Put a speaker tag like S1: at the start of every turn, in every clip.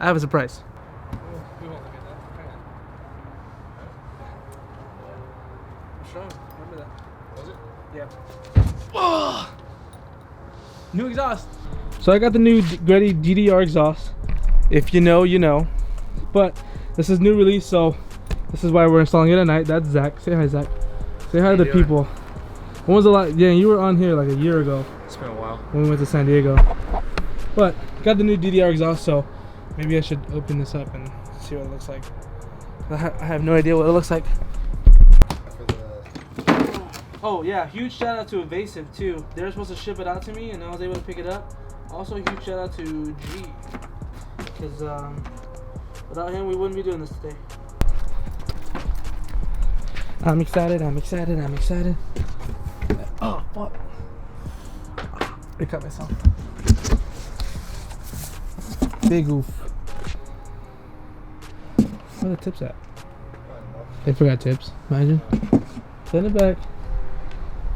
S1: I have a surprise.
S2: We won't look at that. Remember that. Was it? Yeah.
S1: Oh! New exhaust. So I got the new GReddy DDR exhaust. If you know, you know. But this is new release, so this is why we're installing it at night. That's Zach. Say hi, Zach. Say hi to the people. When was the last? Yeah, you were on here like a year ago.
S2: It's been a while.
S1: When we went to San Diego. But got the new DDR exhaust, so maybe I should open this up and see what it looks like. I have no idea what it looks like. Oh yeah, huge shout out to Evasive too. They were supposed to ship it out to me and I was able to pick it up. Also huge shout out to G. Because without him we wouldn't be doing this today. I'm excited, I'm excited, I'm excited. Oh fuck. I cut myself. Big oof. Where are the tips at? They forgot tips. Imagine. Send it back.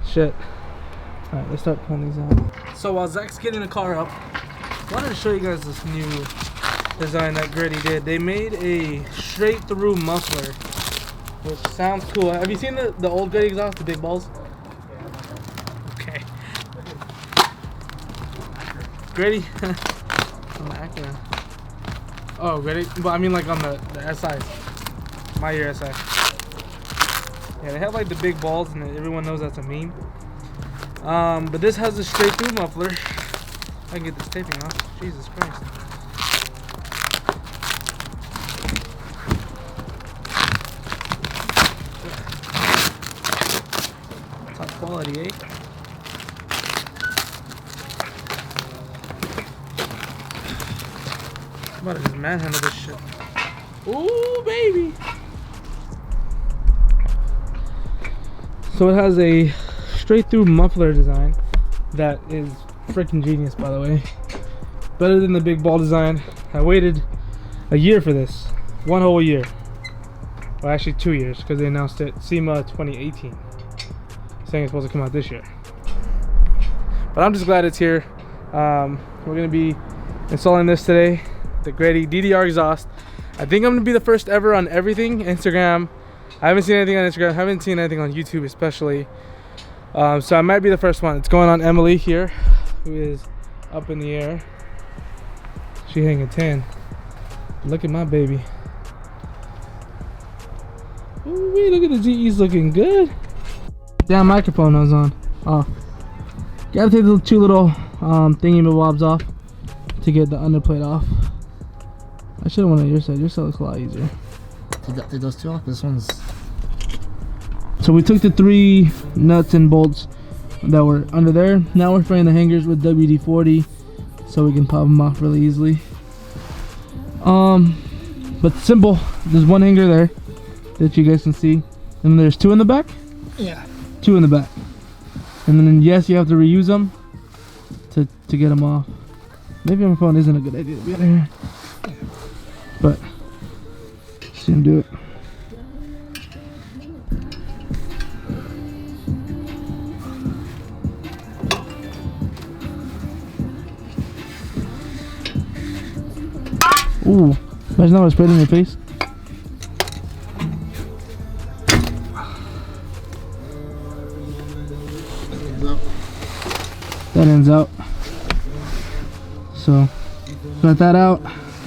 S1: Shit. Alright, let's start pulling these out. So while Zach's getting the car up, I wanted to show you guys this new design that GReddy did. They made a straight through muffler, which sounds cool. Have you seen the old GReddy exhaust, the big balls? Okay. GReddy. On the Acura. Oh, GReddy? But I mean like on the SI. My year SI. Yeah, they have like the big balls and everyone knows that's a meme. But this has a straight through muffler. I can get this taping off. Jesus Christ. Top quality, eh? I'm about to just manhandle this shit. Ooh, baby! So it has a straight through muffler design that is freaking genius, by the way. Better than the big ball design. I waited a year for this. 1 whole year. Well, actually 2 years, because they announced it SEMA 2018. Saying it's supposed to come out this year. But I'm just glad it's here. We're going to be installing this today. The GReddy DDR exhaust. I think I'm going to be the first ever on everything. Instagram. I haven't seen anything on Instagram. I haven't seen anything on YouTube especially. So I might be the first one. It's going on Emily here, who is up in the air. She hanging 10. Look at my baby. Ooh, look at the GE's looking good. Damn microphone I was on. Oh. Gotta take the two little thingy-mabobs off to get the underplate off. I should have went on your side. Your side looks a lot easier.
S3: Take those two off. This one's.
S1: So we took the 3 nuts and bolts that were under there. Now we're spraying the hangers with WD-40 so we can pop them off really easily. But simple. There's 1 hanger there that you guys can see, and there's 2 in the back.
S3: Yeah.
S1: 2 in the back, and then yes, you have to reuse them to get them off. Maybe my phone isn't a good idea to be out here, but see him do it. Ooh, imagine that was sprayed in your face. That ends out. So, got that out.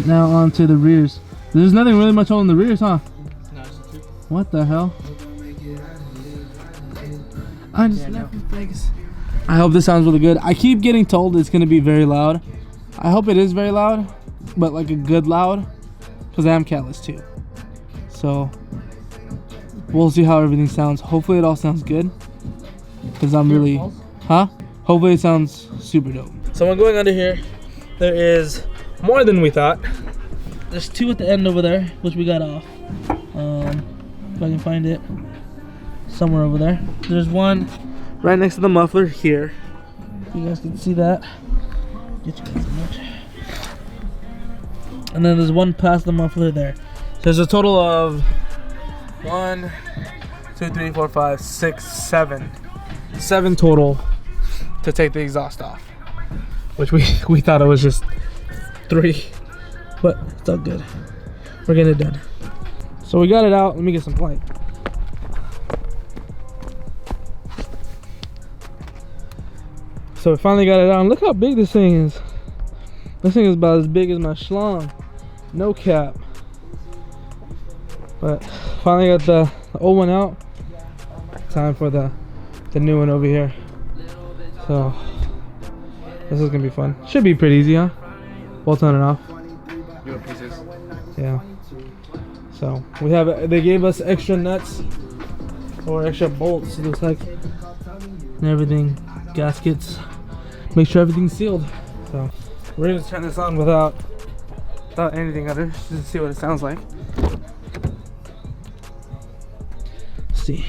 S1: Now onto the rears. There's nothing really much on the rears, huh?
S2: No, it's just 2.
S1: What the hell? I just left your face. I hope this sounds really good. I keep getting told it's gonna be very loud. I hope it is very loud, but like a good loud, because I am catless too. So we'll see how everything sounds. Hopefully it all sounds good, because I'm really, huh? Hopefully it sounds super dope. So when going under here, there is more than we thought. There's 2 at the end over there, which we got off. If I can find it, somewhere over there. There's 1 right next to the muffler here. You guys can see that. Get you guys so much. And then there's 1 past the muffler there. So there's a total of 1, 2, 3, 4, 5, 6, 7. 7 total to take the exhaust off. Which we thought it was just 3. but it's all good. We're getting it done. So we got it out. Let me get some light. So we finally got it out. And look how big this thing is. This thing is about as big as my schlong. No cap. But finally got the old one out. Time for the new one over here. So this is gonna be fun. Should be pretty easy, huh? Bolt on and off.
S2: New pieces.
S1: Yeah. So we have, they gave us extra nuts or extra bolts, it looks like, and everything, gaskets. Make sure everything's sealed. So we're gonna turn this on without anything under, just to see what it sounds like. Let's see.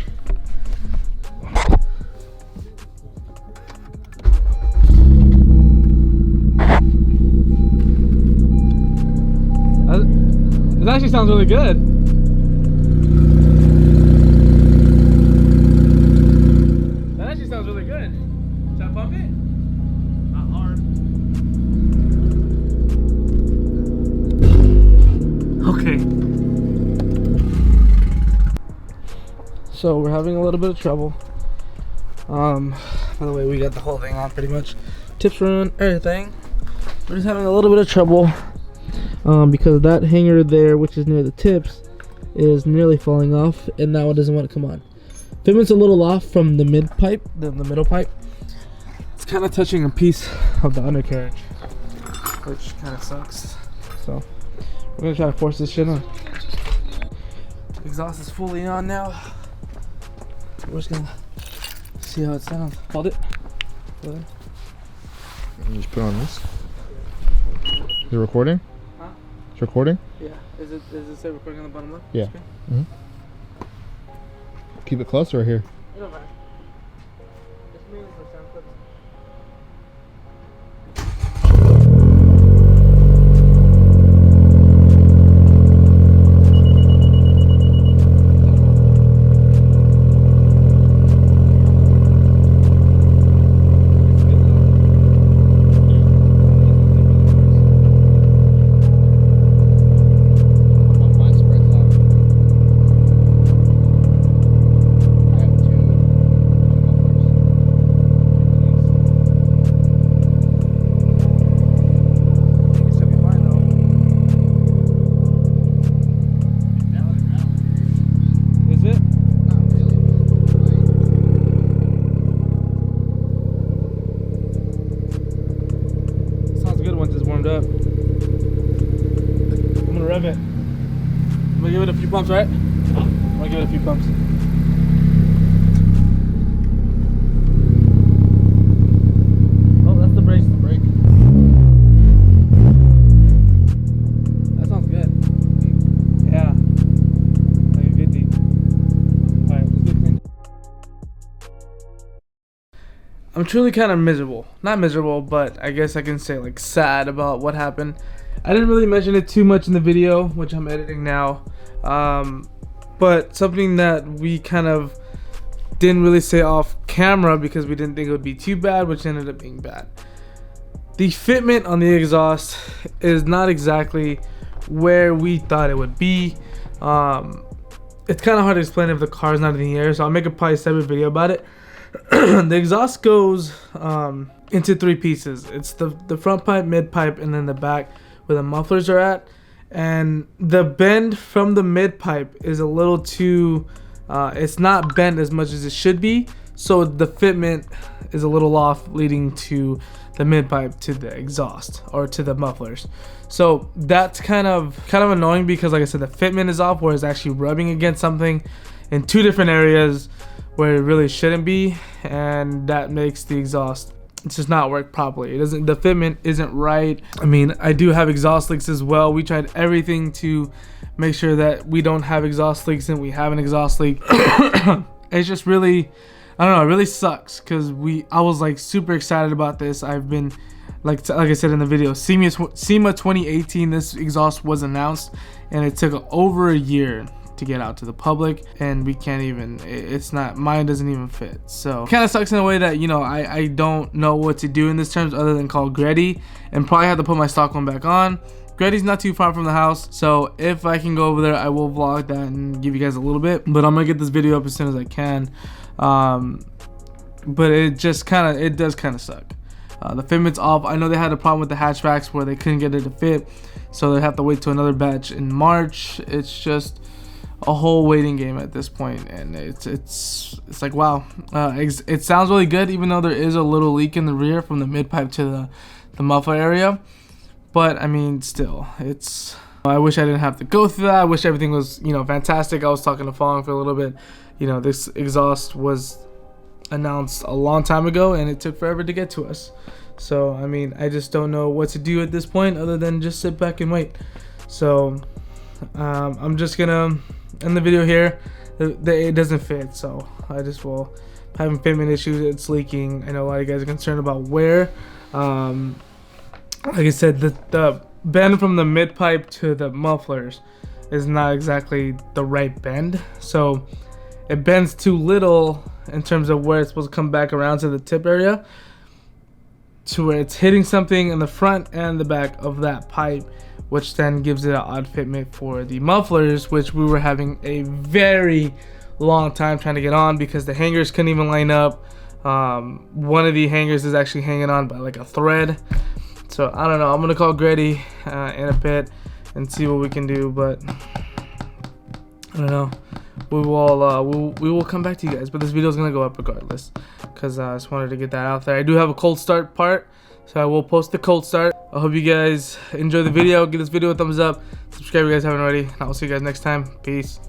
S1: It actually sounds really good. That actually sounds really good. Should I pump it? Not hard. Okay. So we're having a little bit of trouble. By the way, we got the whole thing on pretty much. Tips run, everything. We're just having a little bit of trouble. Because that hanger there, which is near the tips, is nearly falling off, and that one doesn't want to come on. Fitment's a little off from the mid pipe, the middle pipe. It's kind of touching a piece of the undercarriage, which kind of sucks. So we're gonna try to force this shit on. Exhaust is fully on now. We're just gonna see how it sounds. Hold it. Go ahead.
S3: You just put on this. Is it recording? It's recording?
S1: Yeah. Is it say recording on the bottom left?
S3: Yeah. Mm-hmm. Keep it closer or here?
S1: It don't matter. It's mainly for sound clips. Up. I'm gonna rev it. I'm gonna give it a few pumps, right? I'm gonna give it a few pumps. Oh, that's the brakes. The brake. That sounds good. Yeah. Like a good deep. Alright, let's get clean. I'm truly kind of miserable. Not miserable, but I guess I can say like sad about what happened. I didn't really mention it too much in the video, which I'm editing now. But something that we kind of didn't really say off camera because we didn't think it would be too bad, which ended up being bad. The fitment on the exhaust is not exactly where we thought it would be. It's kind of hard to explain if the car is not in the air, so I'll make a probably separate video about it. The exhaust goes into three pieces. It's the front pipe, mid pipe, and then the back where the mufflers are at. And the bend from the mid pipe is a little too it's not bent as much as it should be, so the fitment is a little off, leading to the mid pipe to the exhaust or to the mufflers. So that's kind of annoying because, like I said, the fitment is off where it's actually rubbing against something in two different areas where it really shouldn't be, and that makes the exhaust just not work properly. It doesn't, the fitment isn't right. I mean, I do have exhaust leaks as well. We tried everything to make sure that we don't have exhaust leaks, and we have an exhaust leak. It's just really, I don't know, it really sucks because I was like super excited about this. I've been like I said in the video, SEMA 2018, this exhaust was announced, and it took over a year to get out to the public, and we can't even, it's not, mine doesn't even fit. So kind of sucks in a way that, you know, I don't know what to do in this terms other than call GReddy and probably have to put my stock one back on. GReddy's not too far from the house, so if I can go over there, I will vlog that and give you guys a little bit. But I'm gonna get this video up as soon as I can. But it does kind of suck. The fitment's off. I know they had a problem with the hatchbacks where they couldn't get it to fit, so they have to wait to another batch in March. It's just a whole waiting game at this point, and it's like, wow. It sounds really good, even though there is a little leak in the rear from the mid pipe to the muffler area. But I mean, still, I wish I didn't have to go through that. I wish everything was, you know, fantastic. I was talking to Fong for a little bit. You know, this exhaust was announced a long time ago, and it took forever to get to us. So I mean, I just don't know what to do at this point other than just sit back and wait. So I'm just gonna end the video here. It doesn't fit, so I just will having fitment issues. It's leaking. I know a lot of you guys are concerned about where. Like I said, the bend from the mid pipe to the mufflers is not exactly the right bend, so it bends too little in terms of where it's supposed to come back around to the tip area, to where it's hitting something in the front and the back of that pipe, which then gives it an odd fitment for the mufflers, which we were having a very long time trying to get on because the hangers couldn't even line up. One of the hangers is actually hanging on by like a thread. So I don't know. I'm gonna call GReddy in a bit and see what we can do, but I don't know. We will come back to you guys, but this video is gonna go up regardless because I just wanted to get that out there. I do have a cold start part, so I will post the cold start. I hope you guys enjoy the video. Give this video a thumbs up, subscribe if you guys haven't already, and I will see you guys next time. Peace.